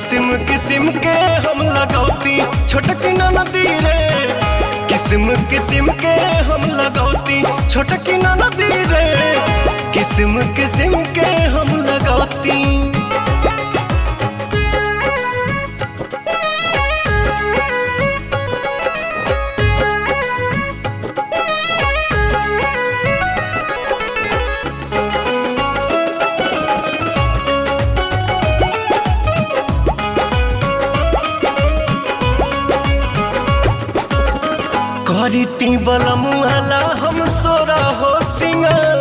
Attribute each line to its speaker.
Speaker 1: किस्म किस्म के हम लगौती छोटकी नदी रे, किस्म किस्म के हम लगौती छोटकी नदी रे, किस्म किस्म के हम लगौती। करीती बलमुआला हम सोरा हो सिंगार,